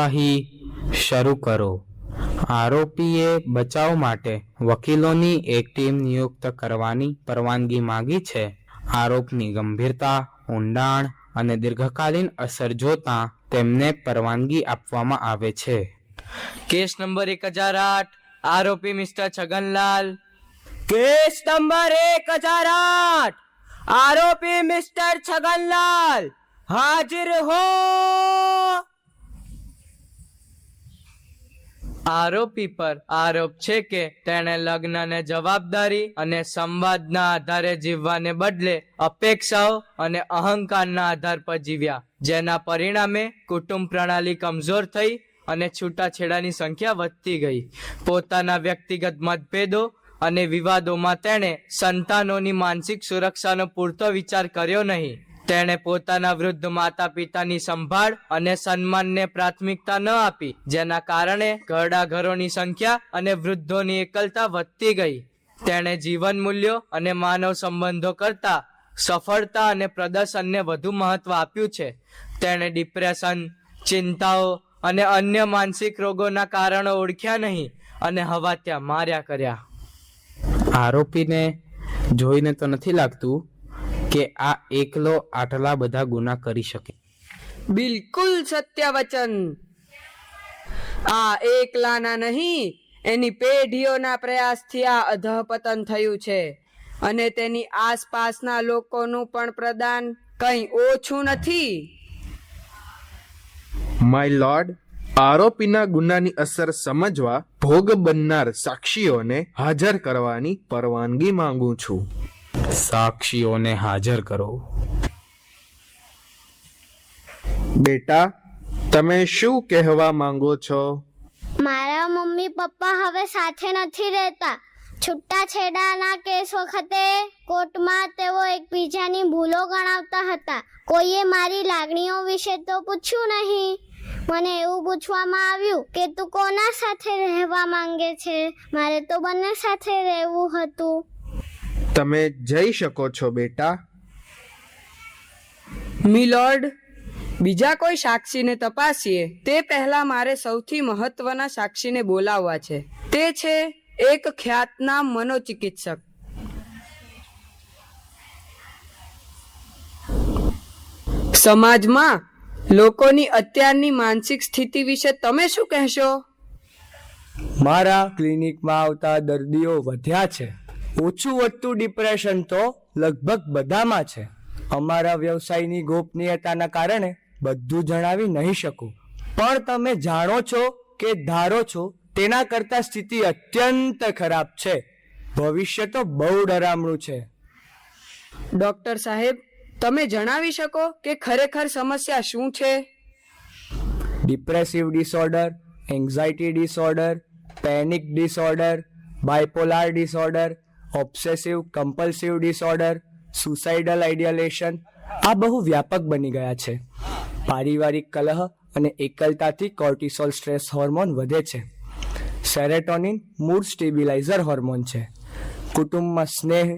કાર્યવાહી શરૂ કરો. આરોપીએ બચાવ માટે વકીલોની એક ટીમ નિયુક્ત કરવાની પરવાનગી માંગી છે. આરોપની ગંભીરતા, ઊંડાણ અને દીર્ઘકાલીન અસર જોતા તેમને પરવાનગી આપવામાં આવે છે. કેસ નંબર 1008, આરોપી મિસ્ટર છગનલાલ. કેસ નંબર 1008, આરોપી મિસ્ટર છગનલાલ, હાજર હો. આરોપી પર આરોપ છે કે તેણે લગ્નને જવાબદારી અને સંવાદના આધારે જીવવાને બદલે અપેક્ષાઓ અને અહંકારના આધાર પર જીવ્યા, જેના પરિણામે કુટુંબ પ્રણાલી કમજોર થઈ અને છૂટાછેડાની સંખ્યા વધતી ગઈ. પોતાના વ્યક્તિગત મતભેદો અને વિવાદોમાં તેણે સંતાનોની માનસિક સુરક્ષાનો પૂરતો વિચાર કર્યો નહીં. તેણે પોતાના વૃદ્ધ માતા પિતાની સંભાળ અને સન્માનને પ્રાથમિકતા ન આપી, જેના કારણે ઘરડા ઘરોની સંખ્યા અને વૃદ્ધોની એકલતા વધતી ગઈ. તેણે જીવન મૂલ્યો અને માનવ સંબંધો કરતા સફળતા અને પ્રદર્શનને વધુ મહત્વ આપ્યું છે. તેણે ડિપ્રેશન, ચિંતાઓ અને અન્ય માનસિક રોગોના કારણો ઓળખ્યા નહીં અને હવા ત્યાં માર્યા કર્યા. આરોપીને જોઈને તો નથી લાગતું કે આ એકલો આટલા બધા ગુના કરી શકે. બિલકુલ સત્ય વચન. આ એકલાના નહીં, એની પેઢીઓના પ્રયાસથી આ અધઃપતન થયું છે અને તેની આસપાસના લોકોનું પણ પ્રદાન કંઈ ઓછું નથી. માય લોર્ડ, આરોપીના ગુનાની અસર સમજવા ભોગ બનનાર સાક્ષીઓને હાજર કરવાની પરવાનગી માંગુ છું. સાક્ષીઓને હાજર કરો. બેટા, તમે શું કહેવા માંગો છો? મારા મમ્મી પપ્પા હવે સાથે નથી રહેતા. છૂટાછેડાના કેસ વખતે કોર્ટમાં તેઓ એકબીજાની ભૂલો ગણાવતા હતા. કોઈએ મારી લાગણીઓ વિશે તો પૂછ્યું નહીં. મને એવું પૂછવામાં આવ્યું કે તું કોના સાથે રહેવા માંગે છે. મારે તો બંને સાથે રહેવું હતું. તમે જઈ શકો છો બેટા. મિલોર્ડ, બીજા કોઈ સાક્ષીને તપાસીએ તે પહેલા મારે સૌથી મહત્વના સાક્ષીને બોલાવવા છે. તે છે એક ખ્યાતનામ મનોચિકિત્સક. સમાજમાં લોકોની અત્યારની માનસિક સ્થિતિ વિશે તમે શું કહેશો? મારા ક્લિનિકમાં આવતા દર્દીઓ વધ્યા છે. ઓછું વધતું ડિપ્રેશન તો લગભગ બધામાં છે. અમારા વ્યવસાયની ગોપનીયતાના કારણે બધું જણાવી નહીં શકું, પણ તમે જાણો છો કે ધારો છો તેના કરતાં સ્થિતિ અત્યંત ખરાબ છે. ભવિષ્ય તો બહુ ડરામણું છે. ડોક્ટર સાહેબ, તમે જણાવી શકો કે ખરેખર સમસ્યા શું છે? Depressive disorder, anxiety disorder, panic disorder, bipolar disorder, obsessive compulsive disorder, suicidal ideation આ બહુ વ્યાપક બની ગયા છે. પારિવારિક કલહ અને એકલતાથી કોર્ટિસોલ સ્ટ્રેસ હોર્મોન વધે છે. સેરેટોનિન મૂડ સ્ટેબિલાઇઝર હોર્મોન છે. કુટુંબમાં સ્નેહ,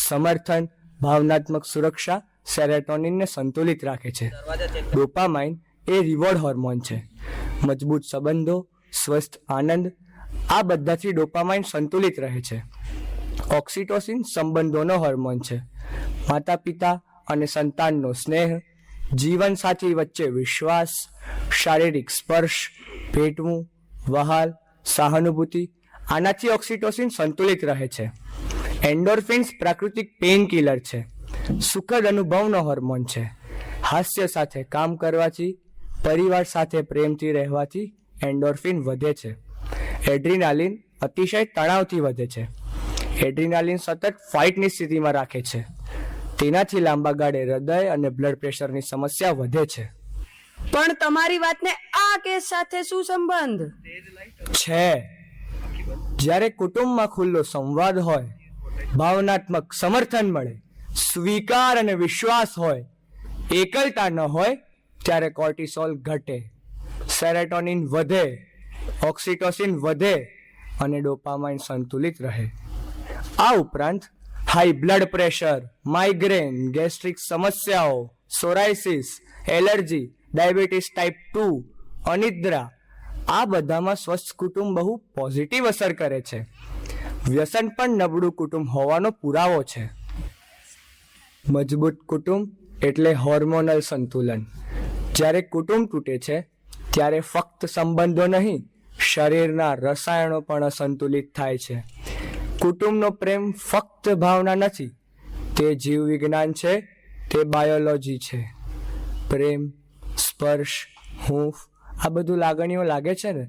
સમર્થન, ભાવનાત્મક સુરક્ષા સેરેટોનિનને સંતુલિત રાખે છે. ડોપામાઇન એ રિવોર્ડ હોર્મોન છે. મજબૂત સંબંધો, સ્વસ્થ આનંદ આ બધાથી ડોપામાઇન સંતુલિત રહે છે. ઓક્સિટોસિન સંબંધોનો હોર્મોન છે. માતા પિતા અને સંતાનનો સ્નેહ, જીવનસાથી વચ્ચે વિશ્વાસ, શારીરિક સ્પર્શ, ભેટવું, વહાલ, સહાનુભૂતિ આનાથી ઓક્સિટોસિન સંતુલિત રહે છે. એન્ડોર્ફિન્સ પ્રાકૃતિક પેઇન કિલર છે. સુખદ અનુભવનો હોર્મોન છે. હાસ્ય સાથે કામ કરવાથી, પરિવાર સાથે પ્રેમથી રહેવાથી એન્ડોર્ફિન વધે છે. એડ્રીનાલિન અતિશય તણાવથી વધે છે. એડ્રીનાલિન સતત ફાઇટની સ્થિતિમાં રાખે છે. તેનાથી લાંબા ગાળે હૃદય અને બ્લડ પ્રેશરની સમસ્યા વધે છે. પણ તમારી વાતને આ કેસ સાથે શું સંબંધ છે? જ્યારે કુટુંબમાં ખુલ્લો સંવાદ હોય, ભાવનાત્મક સમર્થન મળે, સ્વીકાર અને વિશ્વાસ હોય, એકલતા ન હોય, ત્યારે કોર્ટિસોલ ઘટે, સેરેટોનિન વધે, ઓક્સિટોસિન વધે અને ડોપામાઇન સંતુલિત રહે. આ ઉપરાંત high blood pressure, migraine, gastric સમસ્યાઓ, સોરાયસિસ, એલર્જી, ડાયાબિટીસ ટાઈપ 2, અનિદ્રા, આ બધામાં સ્વસ્થ કુટુંબ બહુ પોઝિટિવ અસર કરે છે. વ્યસન પણ નબળું કુટુંબ હોવાનો પુરાવો છે. મજબૂત કુટુંબ એટલે હોર્મોનલ સંતુલન. જ્યારે કુટુંબ તૂટે છે ત્યારે ફક્ત સંબંધો નહીં, શરીરના રસાયણો પણ અસંતુલિત થાય છે. કુટુંબનો પ્રેમ ફક્ત ભાવના નથી, તે જીવ વિજ્ઞાન છે, તે બાયોલોજી છે. પ્રેમ, સ્પર્શ, હૂંફ, આ બધું લાગણીઓ લાગે છે ને?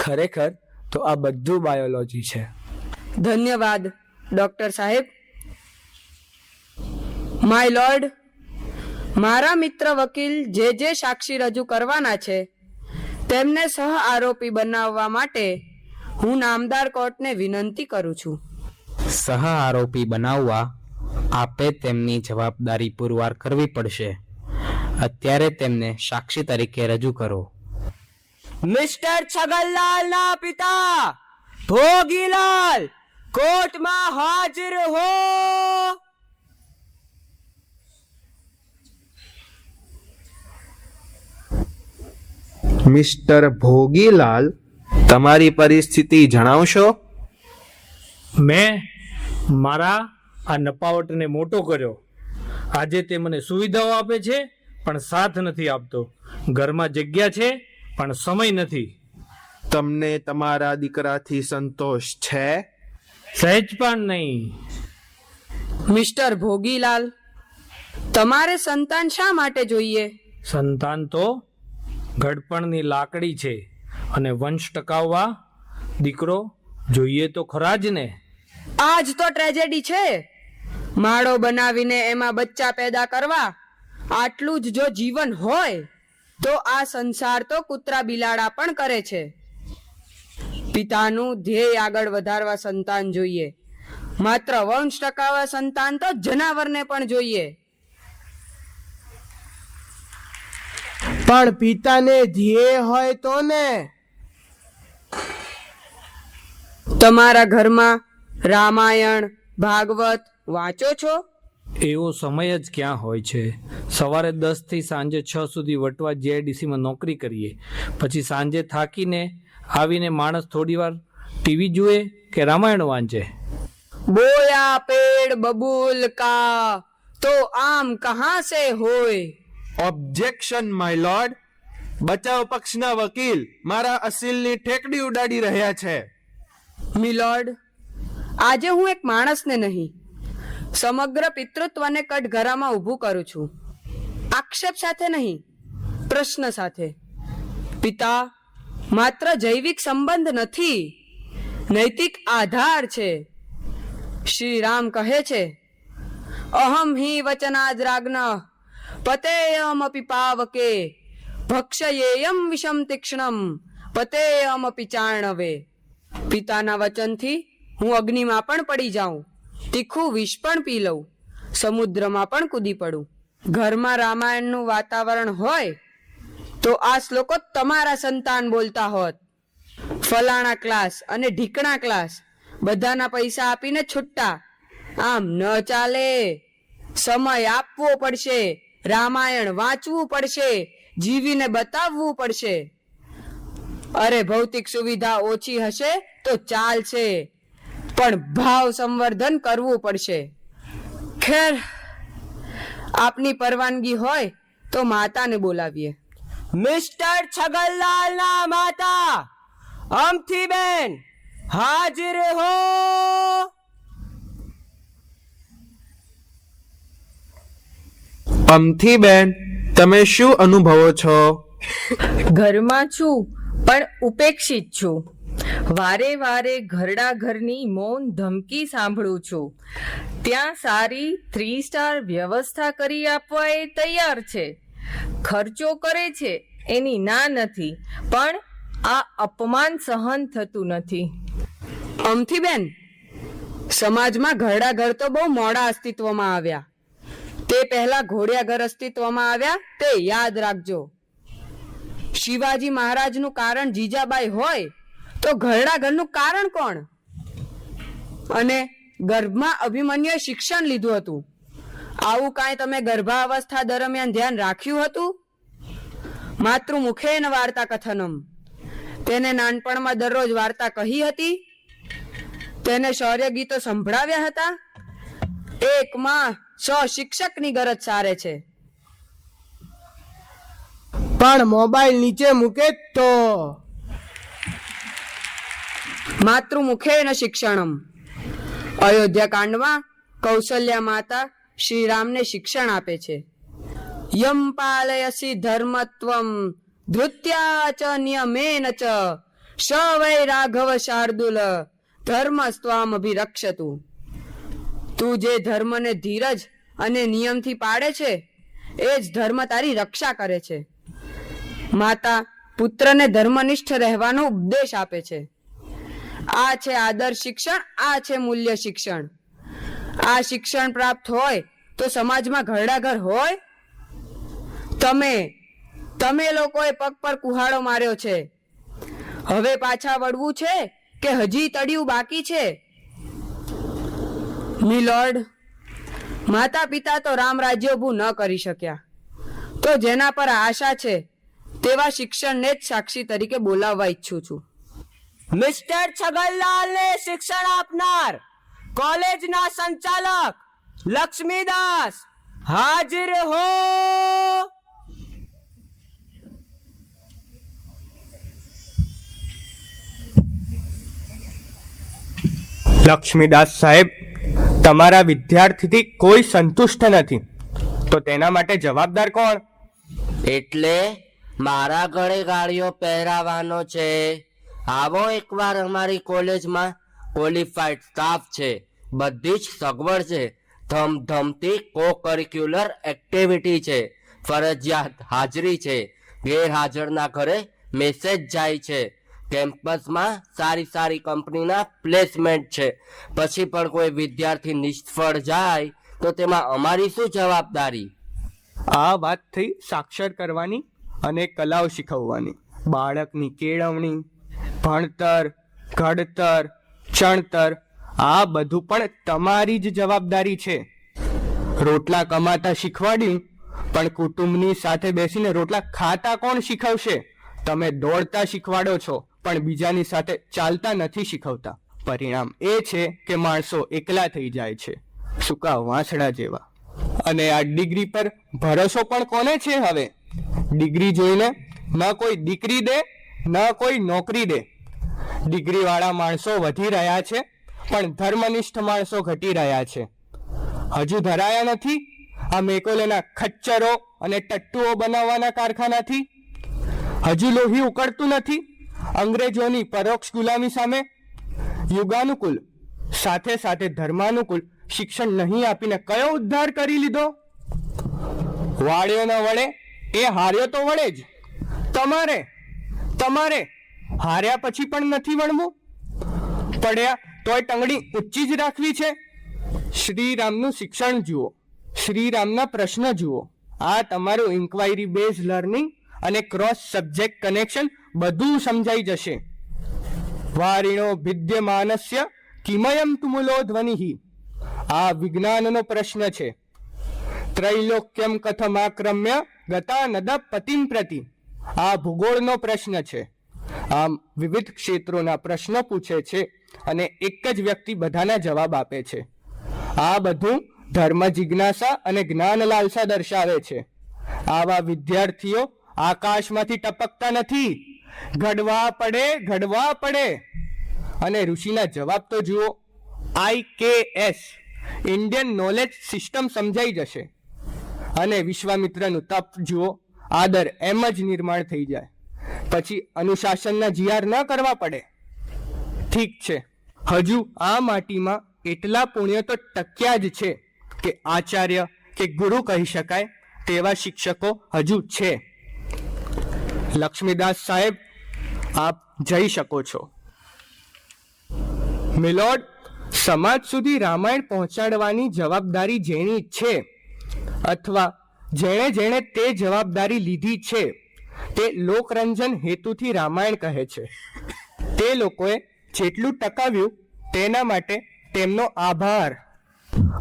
ખરેખર તો આ બધું બાયોલોજી છે. ધન્યવાદ ડોક્ટર સાહેબ. માય લોર્ડ, મારા મિત્ર વકીલ જે સાક્ષી રજૂ કરવાના છે તેમને સહ આરોપી બનાવવા માટે હું નામદાર કોર્ટને વિનંતી કરું છું. સહ આરોપી બનાવવા આપે તેમની જવાબદારી પુરવાર કરવી પડશે. અત્યારે તેમને સાક્ષી તરીકે રજૂ કરો. મિસ્ટર છગનલાલના પિતા ભોગીલાલ કોર્ટમાં હાજર હો. મિસ્ટર ભોગીલાલ, તમારી પરિસ્થિતિ જણાવશો? મેં મારા આ નપાવટને મોટો કર્યો. આજે તે મને સુવિધાઓ આપે છે પણ સાથ નથી આપતો. ઘરમાં જગ્યા છે પણ સમય નથી. તમને તમારા દીકરાથી સંતોષ છે? સહેજ પણ નહીં. મિસ્ટર ભોગીલાલ, તમારે સંતાન શા માટે જોઈએ? સંતાન તો ઘડપણની લાકડી છે અને વંશ ટકાવવા દીકરો જોઈએ તો ખરા જ ને. આજ તો ટ્રેજેડી છે. માળો બનાવીને એમાં બચ્ચા પેદા કરવા, આટલું જ જો જીવન હોય તો આ સંસાર તો કૂતરા બિલાડા પણ કરે છે. પિતાનું ધ્યેય આગળ વધારવા સંતાન જોઈએ, માત્ર વંશ ટકાવવા સંતાન તો જનાવરને પણ જોઈએ. પણ પિતાને ધ્યેય હોય તો ને. તમારા ઘરમાં રામાયણ, ભાગવત વાંચો છો? એવો સમય જ ક્યાં હોય છે. સવારે 10 થી સાંજે 6 સુધી વટવા જીઆઈડીસીમાં નોકરી કરીએ. પછી સાંજે થાકીને આવીને માણસ થોડીવાર ટીવી જુએ કે રામાયણ વાંચે. બોયા પેડ બબૂલ કા તો આમ કહા સે હોય. Objection my lord. બચાવ પક્ષના વકીલ મારા અસીલની ઠેકડી ઉડાડી રહ્યા છે. મિલોર્ડ, આજે હું એક માણસને નહીં, સમગ્ર પિતૃત્વને કટઘરામાં ઊભું કરું છું. આક્ષેપ સાથે નહીં, પ્રશ્ન સાથે. પિતા માત્ર જૈવિક સંબંધ નથી, નૈતિક આધાર છે. શ્રી રામ કહે છે, અહમ હિ વચનાદ્રાગ્ન પતેયમપી પાવકે ભક્ષયેયમ વિષમ તીક્ષ્ણમ પતેયમપી ચાર્ણવે. પિતાના વચનથી હું અગ્નિમાં પણ પડી જાઉં, તીખું વિષ પણ પી લઉં, સમુદ્રમાં પણ કૂદી પડું. ઘરમાં રામાયણનું વાતાવરણ હોય તો આ શ્લોકો તમારા સંતાન બોલતા હોત. ફલાણા ક્લાસ અને ઢીકણા ક્લાસ, બધાના પૈસા આપીને છૂટતા. આમ ન ચાલે. સમય આપવો પડશે, રામાયણ વાંચવું પડશે, જીવીને બતાવવું પડશે. અરે ભૌતિક સુવિધા ઓછી હશે તો ચાલશે, પણ ભાવ સંવર્ધન કરવું પડશે. ખેર, આપની પરવાનગી હોય તો માતાને બોલાવીએ. મિસ્ટર છગનલાલના માતા અમથીબેન હાજર હો. અમથીબેન, તમે શું અનુભવો છો? ઘરમાં છું પણ ઉપેક્ષિત છું. વારે વારે ઘરડા ઘરની મૌન ધમકી સાંભળું છું. ત્યાં સારી 3 સ્ટાર વ્યવસ્થા કરી આપવા એ તૈયાર છે, ખર્ચો કરે છે, એની ના નથી, પણ આ અપમાન સહન થતું નથી. અમથીબેન, સમાજમાં ઘરડા ઘર તો બહુ મોડા અસ્તિત્વમાં આવ્યા. તે પહેલા ઘોડિયા ઘર અસ્તિત્વમાં આવ્યા, તે યાદ રાખજો. શિવાજી મહારાજનું કારણ જીજાબાઈ હોય તો ઘરડા ઘરનું કારણ કોણ? અને ગર્ભમાં અભિમન્યુએ શિક્ષણ લીધું હતું. આવું કાંઈ તમે ગર્ભાવસ્થા દરમિયાન ધ્યાન રાખ્યું હતું? માતૃમુખેન વાર્તા કથનમ. તેને નાનપણમાં દરરોજ વાર્તા કહી હતી? તેને શૌર્ય ગીતો સંભળાવ્યા હતા? એક માં 100 શિક્ષકની ગરજ સારે છે. પણ મોબાઈલ નીચે મૂકે તો માતૃમુખેન શિક્ષણમ. અયોધ્યા કાંડમાં કૌશલ્યા માતા શ્રી રામને શિક્ષણ આપે છે. યમ પાલયસી ધર્મત્વમ ધૃત્યા ચ નિયમેન ચ સ વૈ રાઘવ શાર્દુલ ધર્મસ્ત્વામ અભિરક્ષતુ. તું જે ધર્મને ધીરજ અને નિયમથી પાડે છે એ જ ધર્મ તારી રક્ષા કરે છે. માતા પુત્રને ધર્મનિષ્ઠ રહેવાનો ઉપદેશ આપે છે. આ છે આદર્શ શિક્ષણ, આ છે મૂલ્ય શિક્ષણ. આ શિક્ષણ પ્રાપ્ત હોય તો સમાજમાં ઘરડાઘર હોય. તમે લોકોએ પગ પર કુહાડો માર્યો છે. હવે પાછા વળવું છે કે હજી તળિયું બાકી છે? મિલોર્ડ, માતા પિતા તો રામ રાજ્ય ઊભું ન કરી શક્યા, તો જેના પર આશા છે તેવા શિક્ષણને જ સાક્ષી તરીકે બોલાવવા ઈચ્છું છું. મિસ્ટર છગનલાલને શિક્ષણ આપનાર કોલેજના સંચાલક લક્ષ્મીદાસ હાજર હો. લક્ષ્મીદાસ સાહેબ, તમારા વિદ્યાર્થીથી કોઈ સંતુષ્ટ નથી, તો તેના માટે જવાબદાર કોણ? એટલે મારા ગળે ગાળીઓ પહેરાવાનો છે? આવો એકવાર અમારી કોલેજમાં. ક્વોલિફાઈડ સ્ટાફ છે, બધી જ સગવડ છે, ધમધમતી કો કરિક્યુલર એક્ટિવિટી છે, ફરજિયાત હાજરી છે, ગેરહાજરના ઘરે મેસેજ જાય છે, કેમ્પસમાં સારી કંપનીના પ્લેસમેન્ટ છે. પછી પણ કોઈ વિદ્યાર્થી નિષ્ફળ જાય તો તેમાં અમારી શું જવાબદારી? આ વાત થઈ સાક્ષર કરવાની અને કલાઓ શીખવવાની. બાળકની કેળવણી, ભણતર, ઘડતર, ચણતર, આ બધું પણ તમારી જ જવાબદારી છે. રોટલા કમાતા શીખવાડ્યું, પણ કુટુંબની સાથે બેસીને રોટલા ખાતા કોણ શીખવશે? તમે દોડતા શીખવાડો છો, પણ બીજાની સાથે ચાલતા નથી શીખવતા. પરિણામ એ છે કે માણસો એકલા થઈ જાય છે, સૂકા વાંસડા જેવા. અને આ ડિગ્રી પર ભરોસો પણ કોને છે હવે? ડિગ્રી જોઈને ન કોઈ દીકરી દે, ન કોઈ નોકરી દે. ડિગ્રી વાળા માણસો વધી રહ્યા છે, પણ ધર્મનિષ્ઠ માણસો ઘટી રહ્યા છે. હજુ ધરાયા નથી આ મેકોલેના ખચ્ચરો અને ટટ્ટુઓ બનાવવાના કારખાનાથી? હજુ લોહી ઉકળતું નથી અંગ્રેજોની પરોક્ષ ગુલામી સામે? યુગાનુકૂળ સાથે સાથે ધર્માનુકૂળ શિક્ષણ નહીં આપીને કયો ઉદ્ધાર કરી લીધો? વાળ્યો ન વળે એ હાર્યો તો વળે જ. તમારે હાર્યા પછી પણ નથી વળવું? પડ્યા તોય ટંગડી ઊંચી જ રાખવી છે? શ્રીરામનું શિક્ષણ જુઓ, શ્રીરામના પ્રશ્ન જુઓ. આ તમારું ઇન્ક્વાયરી બેઝ લર્નિંગ અને ક્રોસ સબ્જેક્ટ કનેક્શન બધું સમજાઈ જશે. વારિણો વિદ્યમાનસ્ય કિમયમ તુમુલો ધ્વનિ. આ વિજ્ઞાનનો પ્રશ્ન છે. ત્રૈલોક્યમ કથમાક્રમ્ય ગતા નદ પતિમ પ્રતિ. આ ભૂગોળનો પ્રશ્ન છે. આમ વિવિધ ક્ષેત્રોના પ્રશ્નો પૂછે છે અને એક જ વ્યક્તિ બધાના જવાબ આપે છે. આ બધું ધર્મ જિજ્ઞાસા અને જ્ઞાન લાલસા દર્શાવે છે. આવા વિદ્યાર્થીઓ આકાશમાંથી ટપકતા નથી, ઘડવા પડે. અને ઋષિના જવાબ તો જુઓ. IKS ઇન્ડિયન નોલેજ સિસ્ટમ સમજાઈ જશે. અને વિશ્વામિત્રનું તપ જુઓ, આદર એમ જ નિર્માણ થઈ જાય. પછી અનુશાસનના જીઆર ન કરવા પડે. ઠીક છે, હજુ આ માટીમાં એટલા પુણ્ય તો ટક્યા જ છે કે આચાર્ય કે ગુરુ કહી શકાય તેવા શિક્ષકો હજુ છે. લક્ષ્મીદાસ સાહેબ, આપ જઈ શકો છો. મિલોડ, સમાજ સુધી રામાયણ પહોંચાડવાની જવાબદારી જેની છે, અથવા જેણે તે જવાબદારી લીધી છે, તે લોકરંજન હેતુથી રામાયણ કહે છે. તે લોકોએ જેટલું ટકાવ્યું તેના માટે તેમનો આભાર.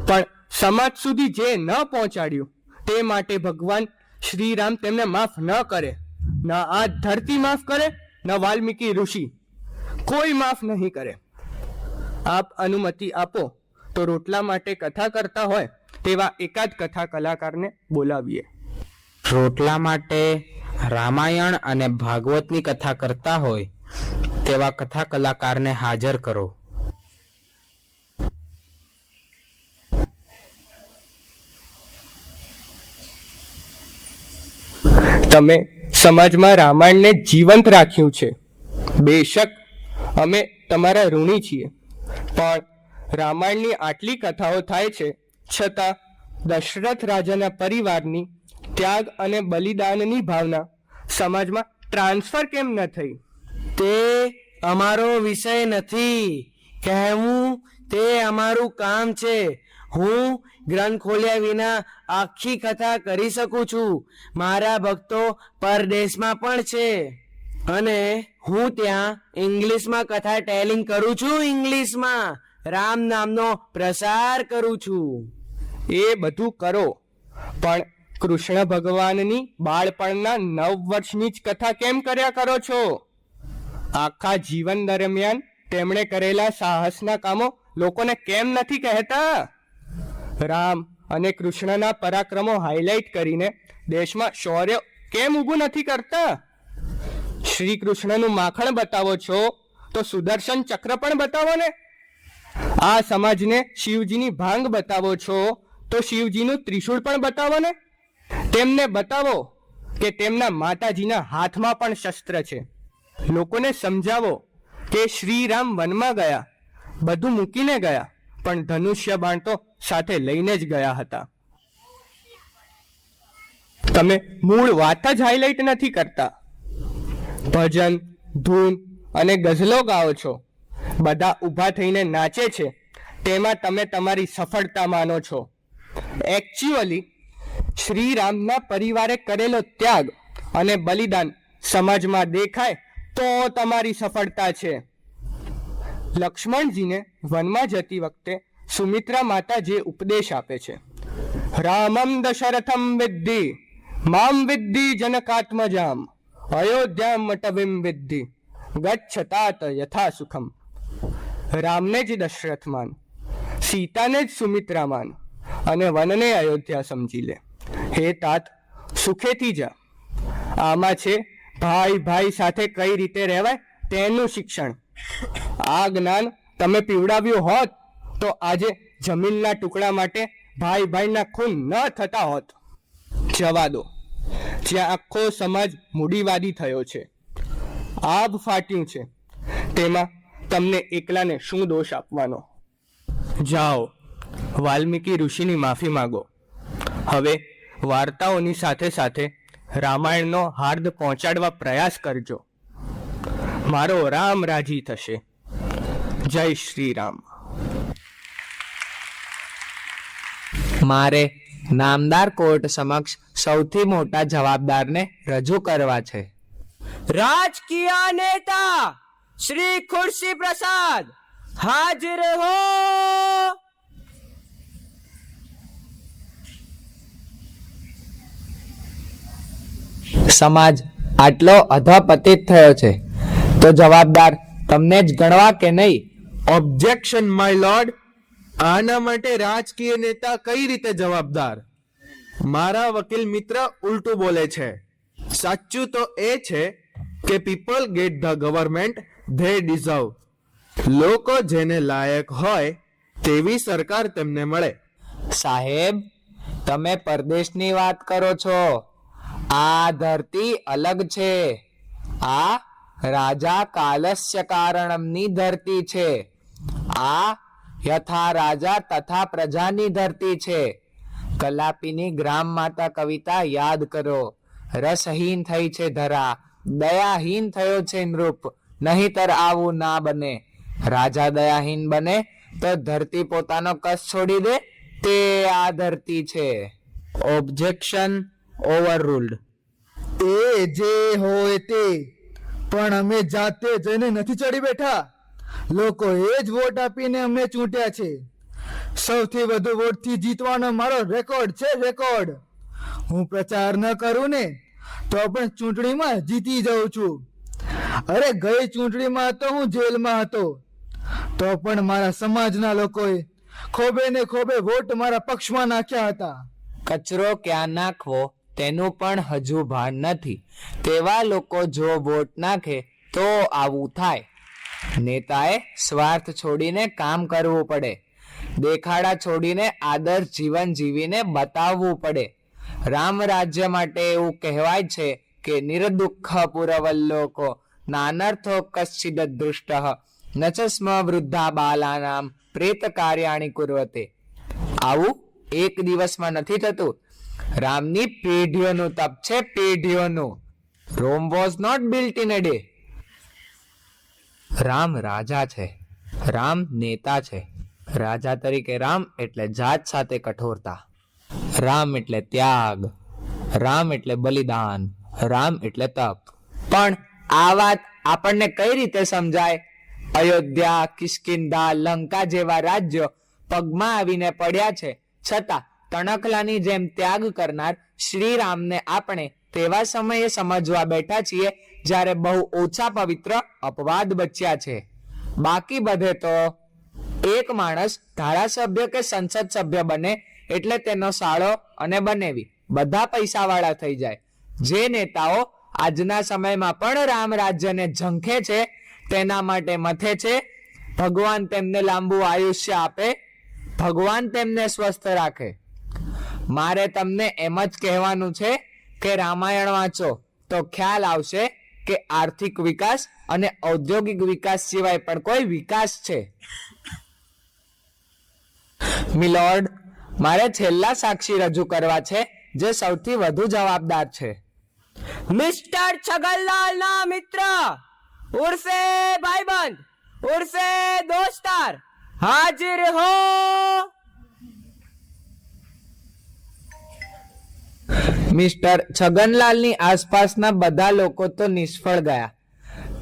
પણ સમાજ સુધી જે ન પહોંચાડ્યું તે માટે ભગવાન શ્રીરામ તેમને માફ ન કરે. ના આ ધરતી માફ કરે, ના વાલ્મીકી ઋષિ, કોઈ માફ નહીં કરે. આપ અનુમતિ આપો તો રોટલા માટે કથા કરતા હોય તેવા એકાદ કથા કલાકારને બોલાવીએ. રોટલા માટે રામાયણ અને ભાગવતની કથા કરતા હોય તેવા કથા કલાકારને હાજર કરો. તમે સમાજમાં રામાયણને જીવંત રાખ્યું છે. બેશક અમે તમારા ઋણી છીએ, પણ રામાયણની આટલી કથાઓ થાય છે છતાં દશરથ રાજાના પરિવારની ત્યાગ અને બલિદાનની ભાવના સમાજમાં ટ્રાન્સફર કેમ ન થઈ? તે અમારો વિષય નથી. કહેવું તે અમારું કામ છે. હું ગ્રંથ ખોલ્યા વિના આખી કથા કરી શકું છું. મારા ભક્તો પરદેશમાં પણ છે અને હું ત્યાં ઇંગ્લિશમાં કથા ટેલિંગ કરું છું. ઇંગ્લિશમાં રામ નામનો પ્રસાર કરું છું. એ બધું કરો, પણ કૃષ્ણ ભગવાનની બાળપણના 9 વર્ષની જ કથા કેમ કર્યા કરો છો? આખા જીવન દરમિયાન તેમણે કરેલા સાહસના કામો લોકોને કેમ નથી કહેતા? રામ અને કૃષ્ણના પરાક્રમો હાઇલાઇટ કરીને દેશમાં શૌર્ય કેમ ઊભું નથી કરતા? શ્રી કૃષ્ણનું માખણ બતાવો છો તો સુદર્શન ચક્ર પણ બતાવો ને. આ સમાજને શિવજીની ભાંગ બતાવો છો તો શિવજીનું ત્રિશૂળ પણ બતાવો ને. તેમને બતાવો કે તેમના માતાજીના હાથમાં પણ શસ્ત્ર છે. લોકોને સમજાવો કે શ્રી રામ વનમાં ગયા, બધું મૂકીને ગયા, પણ ધનુષ્ય બાણ તો સાથે લઈને જ ગયા હતા. તમે મૂળ વાત જ હાઇલાઇટ નથી કરતા. ભજન, ધૂન અને ગઝલો ગાઓ છો, બધા ઊભા થઈને નાચે છે, તેમાં તમે તમારી સફળતા માનો છો. એકચ્યુઅલી શ્રી રામના પરિવારે કરેલો ત્યાગ અને બલિદાન સમાજમાં દેખાય તો તમારી સફળતા છે. લક્ષ્મણજીને વનમાં જતી વખતે સુમિત્રા માતા જે ઉપદેશ આપે છે, રામમ દશરથમ વિદ્ધિ મામ વિદ્ધિ જનકાત્મજામ અયોધ્યામ મટવિમ વિદ્ધિ ગચ્છતાત યથા સુખમ. રામને જ દશરથ માન, સીતાને જ સુમિત્રા માન અને વનને અયોધ્યા સમજી લે. હે તાત, સુખેથી જા. આમાં છે ભાઈ ભાઈ સાથે કઈ રીતે રહેવાય તેનું શિક્ષણ. આ જ્ઞાન તમે પીવડાવ્યું હોત તો આજે જમીનના ટુકડા માટે ભાઈ ભાઈના ખૂન ન થતા હોત. જવા દો. જ્યાં આખો સમાજ મૂડીવાદી થયો છે, આભ ફાટ્યું છે, તેમાં તમને એકલાને શું દોષ આપવાનો? જાઓ, વાલ્મીકી ઋષિની માફી માગો. હવે વાર્તાઓની સાથે સાથે રામાયણનો હાર્દ પહોંચાડવા પ્રયાસ કરજો. મારો રામ રાજી થશે. જય શ્રી રામ. મારે નામદાર કોર્ટ સમક્ષ સૌથી મોટા જવાબદારને રજૂ કરવા છે. રાજકીય નેતા શ્રી ખુરશી પ્રસાદ હાજર હો. સમાજ આટલો અધપતિત થયો છે તો જવાબદાર તમને જ ગણવા કે નહીં? Objection my lord. આના માટે રાજકીય નેતા કઈ રીતે જવાબદાર? મારા વકીલ મિત્ર ઉલટું બોલે છે. સાચું તો એ છે કે people get the government they deserve. લોકો જેને લાયક હોય તેવી સરકાર તેમને મળે. સાહેબ, તમે પરદેશની વાત કરો છો. આ ધરતી અલગ છે. આ રાજા કાલસ્ય કારણમની ધરતી છે. આ યથા રાજા તથા પ્રજાની ધરતી છે. કલાપીની ગ્રામ માતા કવિતા યાદ કરો. રસહીન થઈ છે ધરા, દયાહીન થયો છે નૃપ, નહીતર આવું ના બને. રાજા દયાહીન બને તો ધરતી પોતાનો કસ છોડી દે. તે આ ધરતી છે. ઓબ્જેક્શન ઓવરરૂલ્ડ. એ જે હોય તે, પણ અમે જાતે જઈને નથી ચડી બેઠા. લોકોએ જ વોટ આપીને અમને ચૂંટ્યા છે. સૌથી વધુ વોટથી જીતવાનો મારો રેકોર્ડ છે, રેકોર્ડ. હું પ્રચાર ન કરું ને તો પણ ચૂંટણીમાં જીતી જાઉં છું. અરે ગઈ ચૂંટણીમાં તો હું જેલમાં હતો, તો પણ મારા સમાજના લોકોએ ખોબે ને ખોબે વોટ મારા પક્ષમાં નાખ્યા હતા. કચરો ક્યાં નાખવો તેનું પણ હજુ ભાન નથી. તેવા લોકો જો વોટ નાખે તો આવું થાય. નેતાએ સ્વાર્થ છોડીને કામ કરવું પડે. દેખાડા છોડીને આદર્શ જીવન જીવીને બતાવવું પડે. રામ રાજ્ય માટે એવું કહેવાય છે કે નિર્દુઃખ પુરવલ્લોકો નાનર્થો કશ્ચિદ દૃષ્ટ ન ચ સ્મ વૃદ્ધા બાલાનામ પ્રેત કાર્યાણી કુર્વતે. આવું એક દિવસમાં નથી થતું. રામની પેઢીઓનું તપ છે, પેઢીઓનું. Rome was not built in a day. Ram રાજા છે, રામ નેતા છે. રાજા તરીકે રામ એટલે જાત સાથે કઠોરતા, રામ એટલે ત્યાગ, રામ એટલે બલિદાન, રામ એટલે તપ. પણ આ વાત આપણને કઈ રીતે સમજાય? અયોધ્યા, કિષ્કિંધા, લંકા જેવા રાજ્યો પગમાં આવીને પડ્યા છે, છતાં તણખલાની જેમ ત્યાગ કરનાર શ્રી રામને આપણે તેવા સમયે સમજવા બેઠા છીએ જ્યારે બહુ ઓછા પવિત્ર અપવાદ બચ્યા છે. બાકી બધે તો એક માણસ ધારાસભ્ય કે સંસદ સભ્ય બને એટલે તેનો સાળો અને બનેવી બધા પૈસાવાળા થઈ જાય. જે નેતાઓ આજના સમયમાં પણ રામ રાજ્યને ઝંખે છે તેના માટે મથે છે ભગવાન તેમને લાંબુ આયુષ્ય આપે, ભગવાન તેમને સ્વસ્થ રાખે. મારે તમને એમ જ કહેવાનું છે કે રામાયણ વાંચો તો ખ્યાલ આવશે કે આર્થિક વિકાસ અને ઔદ્યોગિક વિકાસ સિવાય પણ કોઈ વિકાસ છે. મિલોર્ડ, મારે છેલ્લા સાક્ષી રજૂ કરવા છે જે સૌથી વધુ જવાબદાર છે. મિસ્ટર છગનલાલ ના મિત્ર, ઉર્સે ભાઈબંધ, ઉર્સે દોસ્તાર, હાજર હો. મિસ્ટર છગનલાલની આસપાસના બધા લોકો તો નિષ્ફળ ગયા,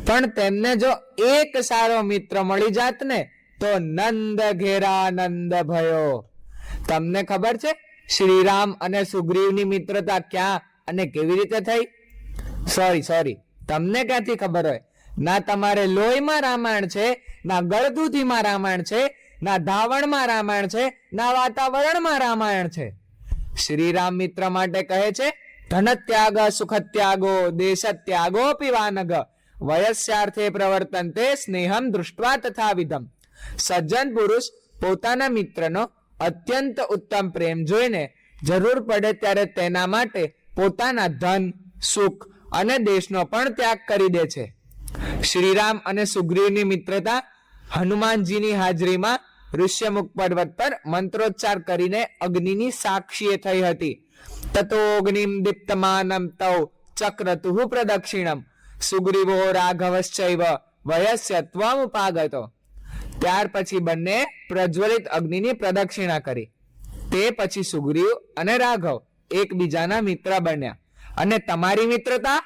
પણ તેમને જો એક સારો મિત્ર મળી જાત ને તો નંદ ઘેરા નંદ ભયો. તમને ખબર છે શ્રીરામ અને સુગ્રીવની મિત્રતા ક્યાં અને કેવી રીતે થઈ? સોરી, તમને ક્યાંથી ખબર હોય? ના તમારે લોહીમાં રામાયણ છે, ના ગળદૂધીમાં રામાયણ છે, ના ધાવણમાં રામાયણ છે, ના વાતાવરણમાં રામાયણ છે. શ્રીરામ મિત્ર માટે કહે છે ધન ત્યાગ સુખ ત્યાગો દેશ ત્યાગો પીવાનગ વયસ્યાર્થે પ્રવર્તન્તે સ્નેહમ દૃષ્ટવા તથા વિધમ. સજ્જન પુરુષ પોતાના મિત્રનો અત્યંત ઉત્તમ પ્રેમ જોઈને જરૂર પડે ત્યારે તેના માટે પોતાના ધન, સુખ અને દેશનો પણ ત્યાગ કરી દે છે. શ્રીરામ અને સુગ્રીવની મિત્રતા હનુમાનજીની હાજરીમાં ઋષ્યમુખ પર્વત પર મંત્રોચ્ચાર કરીને અગ્નિની સાક્ષીએ થઈ હતી. તતો અગ્નિમ દીપ્તમાનમ તૌ ચક્રતુઃ પ્રદક્ષિણમ સુગ્રીવો રાઘવશ્ચૈવ વયસ્ય ત્વમ ઉપાગતો. ત્યાર પછી બંને પ્રજ્વલિત અગ્નિની પ્રદક્ષિણા કરી. તે પછી સુગ્રીવ અને રાઘવ એકબીજાના મિત્ર બન્યા. અને તમારી મિત્રતા?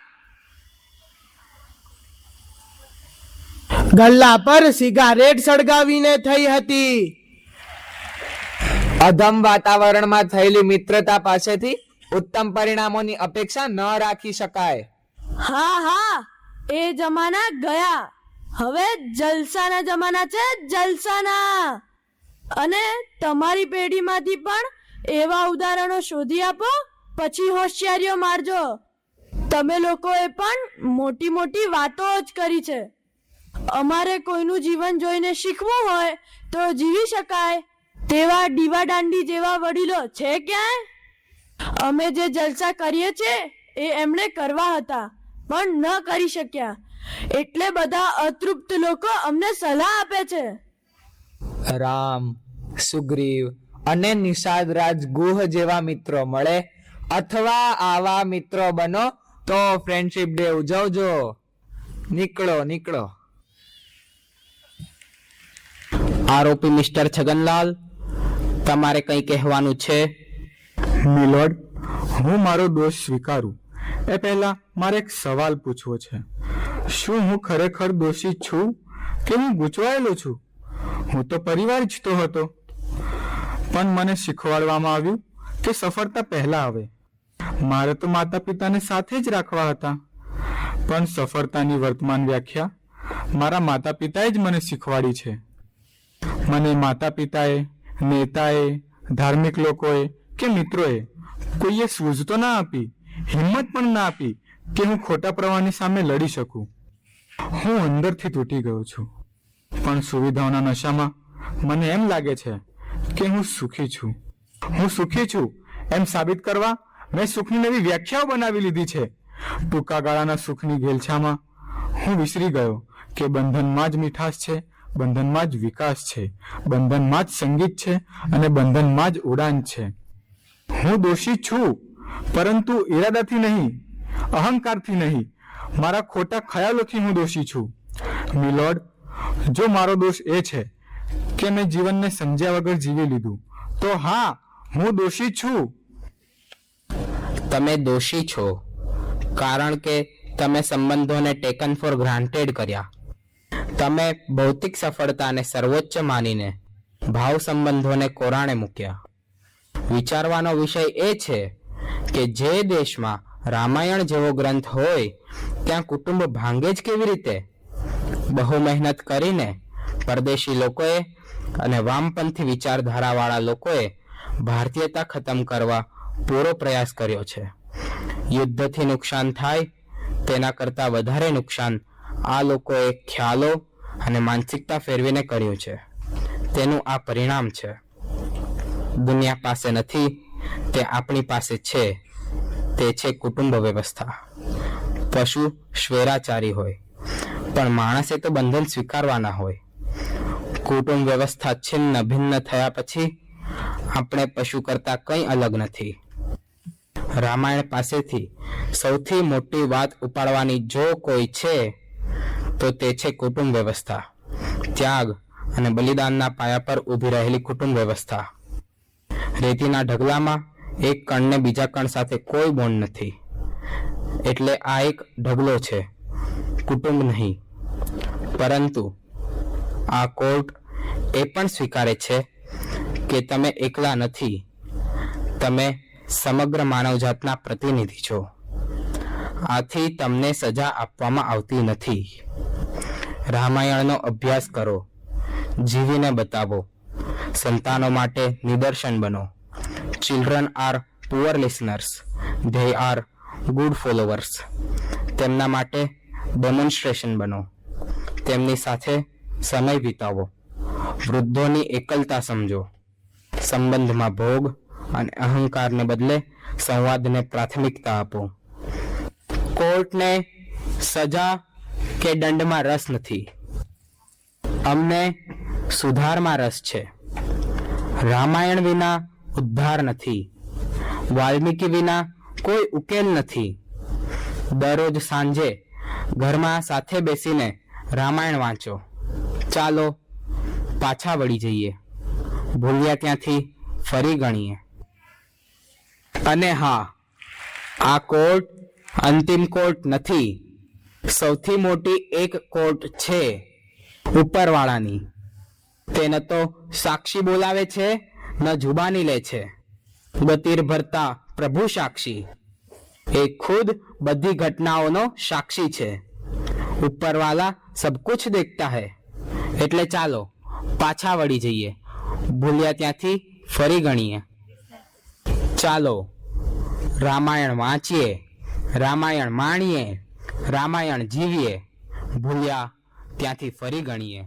ગલ્લા પર સિગારેટ સળગાવીને થઈ હતી. અધમ વાતાવરણમાં થયેલી મિત્રતા પાસેથી ઉત્તમ પરિણામોની અપેક્ષા ન રાખી શકાય. હા, એ જમાના ગયા. હવે જલસાના જમાના છે, જલસાના. અને તમારી પેઢીમાંથી પણ એવા ઉદાહરણો શોધી આપો, પછી હોશિયારીઓ મારજો. તમે લોકોએ પણ મોટી મોટી વાતો જ કરી છે. અમારે કોઈનું જીવન જોઈને શીખવું હોય તો જીવી શકાય તેવા ડીવા દાંડી જેવા વડીલો છે ક્યાંય? અમે જે જલસા કરીએ છીએ એ એમણે કરવા હતા પણ ન કરી શક્યા, એટલે બધા અતૃપ્ત લોકો અમને સલાહ આપે છે. રામ, સુગ્રીવ અને નિષાદરાજ ગુહ જેવા મિત્રો મળે અથવા આવા મિત્રો બનો તો ફ્રેન્ડશિપ ડે ઉજવજો. નીકળો. આરોપી મિસ્ટર છગનલાલ, તમારે કંઈ કહેવાનું છે? મિલોડ, હું મારો દોષ સ્વીકારું એ પહેલા મારે એક સવાલ પૂછવો છે. શું હું ખરેખર દોષિત છું કે હું ગૂંચવાયેલો છું? હું તો પરિવાર ઈચ્છતો હતો, પણ મને શીખવાડવામાં આવ્યું કે સફળતા પહેલા આવે. મારે તો માતા પિતાને સાથે જ રાખવા હતા, પણ સફળતાની વર્તમાન વ્યાખ્યા મારા માતા પિતાએ જ મને શીખવાડી છે. મને માતા પિતાએ, નેતાએ, ધાર્મિક લોકોએ કે મિત્રોએ કોઈએ સૂઝ તો ના આપી, હિંમત પણ ના આપી કે હું ખોટા પ્રવાહની સામે લડી શકું. હું અંદરથી તૂટી ગયો છું, પણ સુવિધાઓના નશામાં મને એમ લાગે છે કે હું સુખી છું. હું સુખી છું એમ સાબિત કરવા મેં સુખની નવી વ્યાખ્યાઓ બનાવી લીધી છે. ટૂંકા ગાળાના સુખની ઘેલછામાં હું વિસરી ગયો કે બંધનમાં જ મીઠાશ છે, બંધનમાં જ વિકાસ છે, બંધનમાં જ સંગીત છે અને બંધનમાં જ ઉડાન છે. હું દોષી છું, પરંતુ ઈરાદાથી નહીં, અહંકારથી નહીં, મારા ખોટા ખ્યાલોથી હું દોષી છું. મિલોડ, જો મારો દોષ એ છે કે મેં જીવનને સમજ્યા વગર જીવી લીધું, તો હા, હું દોષી છું. તમે દોષી છો કારણ કે તમે સંબંધોને ટેકન ફોર ગ્રાન્ટેડ કર્યા. તમે ભૌતિક સફળતાને સર્વોચ્ચ માનીને ભાવ સંબંધોને કોરાણે મૂક્યા. વિચારવાનો વિષય એ છે કે જે દેશમાં રામાયણ જેવો ગ્રંથ હોય ત્યાં કુટુંબ ભાંગે જ કેવી રીતે? બહુ મહેનત કરીને પરદેશી લોકોએ અને વામપંથી વિચારધારાવાળા લોકોએ ભારતીયતા ખતમ કરવા પૂરો પ્રયાસ કર્યો છે. યુદ્ધથી નુકસાન થાય તેના કરતાં વધારે નુકસાન આ લોકોએ ખ્યાલો અને માનસિકતા ફેરવીને કર્યું છે. તેનું આ પરિણામ છે. દુનિયા પાસે નથી, તે આપણી પાસે છે. તે છે કુટુંબ વ્યવસ્થા. પશુ સ્વેરાચારી હોય, પણ માણસે તો બંધન સ્વીકારવાના હોય. કુટુંબ વ્યવસ્થા છિન્ન ભિન્ન થયા પછી આપણે પશુ કરતા કંઈ અલગ નથી. રામાયણ પાસેથી સૌથી મોટી વાત ઉપાડવાની જો કોઈ છે તો તે છે કુટુંબ વ્યવસ્થા. ત્યાગ અને બલિદાનના પાયા પર ઊભી રહેલી કુટુંબ વ્યવસ્થા. રેતીના ઢગલામાં એક કણને બીજા કણ સાથે કોઈ બોન્ડ નથી, એટલે આ એક ઢગલો છે, કુટુંબ નહીં. પરંતુ આ કોર્ટ એ પણ સ્વીકારે છે કે તમે એકલા નથી, તમે સમગ્ર માનવજાતના પ્રતિનિધિ છો. આથી તમને સજા આપવામાં આવતી નથી. રામાયણનો અભ્યાસ કરો, જીવીને બતાવો, સંતાનો માટે નિદર્શન બનો. Children are poor listeners, they are good followers. તેમના માટે ડેમોન્સ્ટ્રેશન બનો. તેમની સાથે સમય વિતાવો. વૃદ્ધોની એકલતા સમજો. સંબંધમાં ભોગ અને અહંકારને બદલે સંવાદને પ્રાથમિકતા આપો. કોર્ટને સજા કે દંડમાં રસ નથી, અમને સુધારમાં રસ છે. રામાયણ વિના ઉદ્ધાર નથી, વાલ્મીકી વિના કોઈ ઉકેલ નથી. દરરોજ સાંજે ઘરમાં સાથે બેસીને રામાયણ વાંચો. ચાલો પાછા વળી જઈએ, ભૂલ્યા ત્યાંથી ફરી ગણીએ. અને હા, આ કોર્ટ અંતિમ કોર્ટ નથી. સૌથી મોટી એક કોર્ટ છે ઉપરવાળાની. તે ન તો સાક્ષી બોલાવે છે, ન જુબાની લે છે. ગતિર ભરતા પ્રભુ સાક્ષી, એ ખુદ બધી ઘટનાઓનો સાક્ષી છે. ઉપરવાલા સબ કુછ દેખતા હૈ. એટલે ચાલો પાછા વળી જઈએ, ભૂલ્યા ત્યાંથી ફરી ગણીએ. ચાલો રામાયણ વાંચીએ, રામાયણ માણીએ, રામાયણ જીવીએ, ભૂલ્યા ત્યાંથી ફરી ગણીએ.